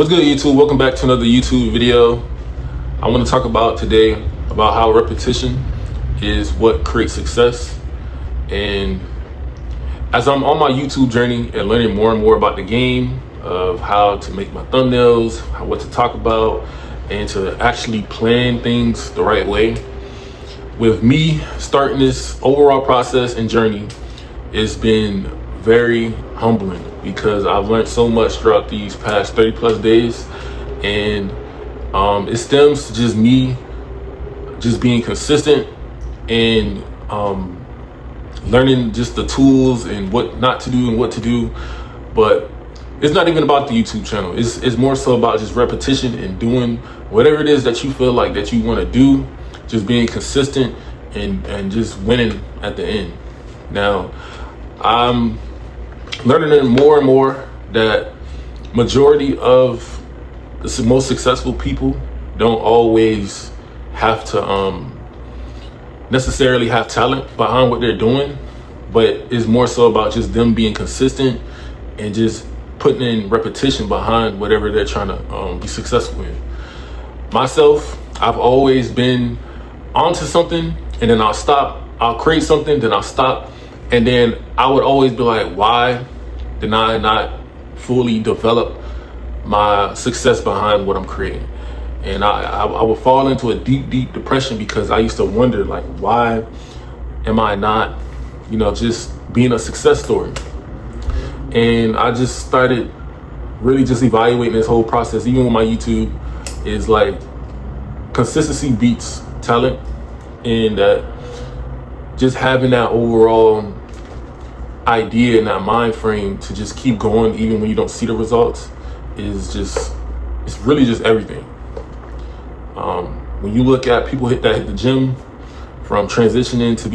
What's good, YouTube? Welcome back to another YouTube video. I want to talk about today about how repetition is what creates success. And as I'm on my YouTube journey and learning more and more about the game of how to make my thumbnails, what to talk about, and to actually plan things the right way, with me starting this overall process and journey, it's been very humbling because I've learned so much throughout these past 30 plus days, and it stems to just me just being consistent and learning just the tools and what not to do and what to do. But it's not even about the YouTube channel. It's more so about just repetition and doing whatever it is that you feel like that you want to do, just being consistent and just winning at the end. Now, I'm learning more and more that majority of the most successful people don't always have to necessarily have talent behind what they're doing, but it's more so about just them being consistent and just putting in repetition behind whatever they're trying to be successful in. Myself, I've always been onto something and then I'll create something, then I'll stop. And then I would always be like, why did I not fully develop my success behind what I'm creating? And I would fall into a deep depression because I used to wonder, like, why am I not, just being a success story? And I just started really just evaluating this whole process, even with my YouTube, is like consistency beats talent, and that just having that overall idea and that mind frame to just keep going even when you don't see the results it's really just everything. When you look at people hit the gym, from transitioning to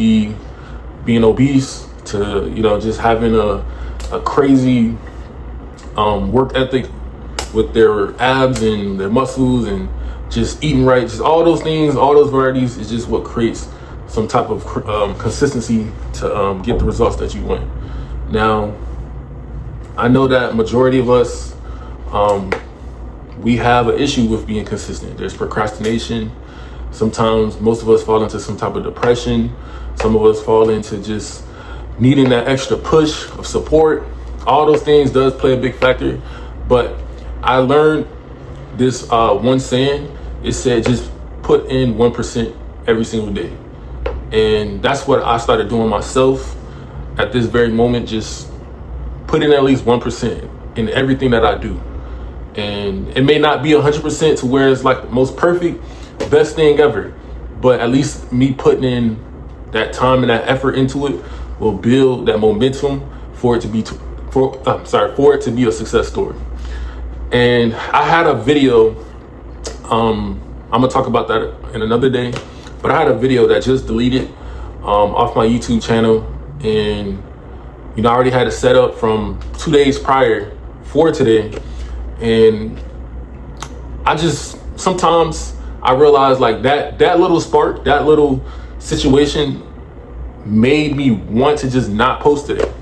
being obese to just having a crazy work ethic with their abs and their muscles and just eating right, just all those things, all those varieties is just what creates some type of consistency to get the results that you want. Now, I know that majority of us, we have an issue with being consistent. There's procrastination. Sometimes most of us fall into some type of depression. Some of us fall into just needing that extra push of support. All those things does play a big factor. But I learned this one saying. It said just put in 1% every single day. And that's what I started doing myself at this very moment, just put in at least 1% in everything that I do. And it may not be 100% to where it's like the most perfect, best thing ever, but at least me putting in that time and that effort into it will build that momentum for it to be for it to be a success story. And I had a video, I'm gonna talk about that in another day, but I had a video that just deleted off my YouTube channel, and I already had it set up from 2 days prior for today. And I just sometimes I realize like that little spark, that little situation made me want to just not post it.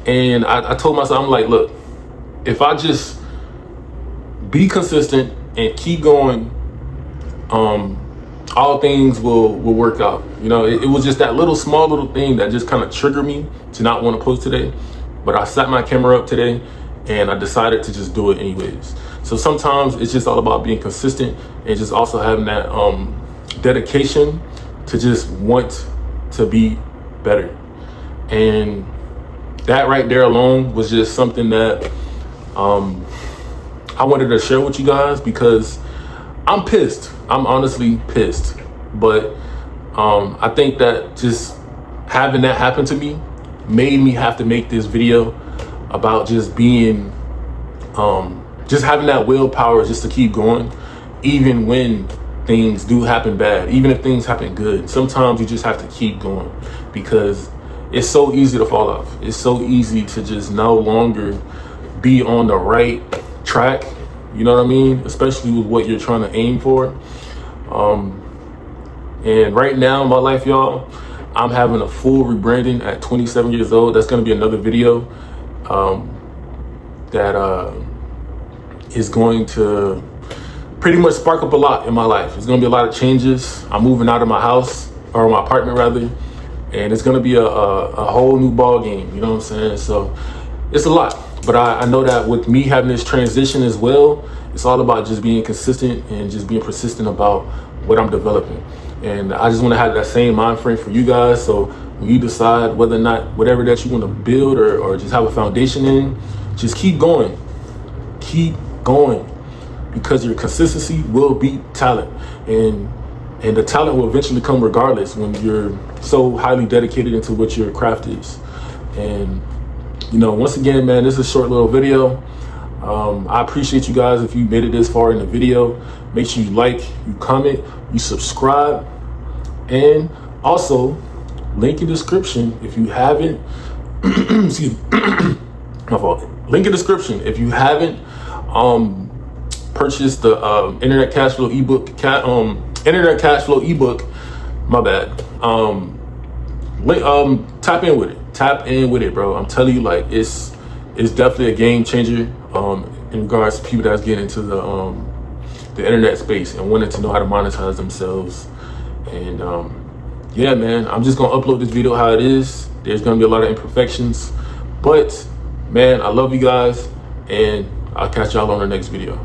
And I told myself, I'm like, look, if I just be consistent and keep going, all things will work out. It was just that small little thing that just kind of triggered me to not want to post today. But I set my camera up today and I decided to just do it anyways. So sometimes it's just all about being consistent and just also having that dedication to just want to be better. And that right there alone was just something that I wanted to share with you guys, because I'm pissed. I'm honestly pissed. But I think that just having that happen to me made me have to make this video about just being, just having that willpower just to keep going, even when things do happen bad, even if things happen good. Sometimes you just have to keep going because it's so easy to fall off. It's so easy to just no longer be on the right track. You know what I mean? Especially with what you're trying to aim for. And right now in my life, y'all, I'm having a full rebranding at 27 years old. That's going to be another video that is going to pretty much spark up a lot in my life. There's gonna be a lot of changes. I'm moving out of my house, or my apartment rather, and it's gonna be a whole new ball game, you know what I'm saying? So it's a lot, but I know that with me having this transition as well, it's all about just being consistent and just being persistent about what I'm developing. And I just want to have that same mind frame for you guys. So when you decide whether or not whatever that you want to build or just have a foundation in, just keep going, because your consistency will beat talent, and the talent will eventually come regardless when you're so highly dedicated into what your craft is. And you know, once again, man, this is a short little video. I appreciate you guys if you made it this far in the video. Make sure you like, you comment, you subscribe, and also link in description if you haven't excuse me, my fault. Link in description if you haven't purchased the internet cash flow ebook. Internet cash flow ebook. My bad. Tap in with it, bro. I'm telling you, like, it's definitely a game changer in regards to people that's getting into the internet space and wanting to know how to monetize themselves. And yeah, man, I'm just gonna upload this video how it is. There's gonna be a lot of imperfections, but man, I love you guys, and I'll catch y'all on the next video.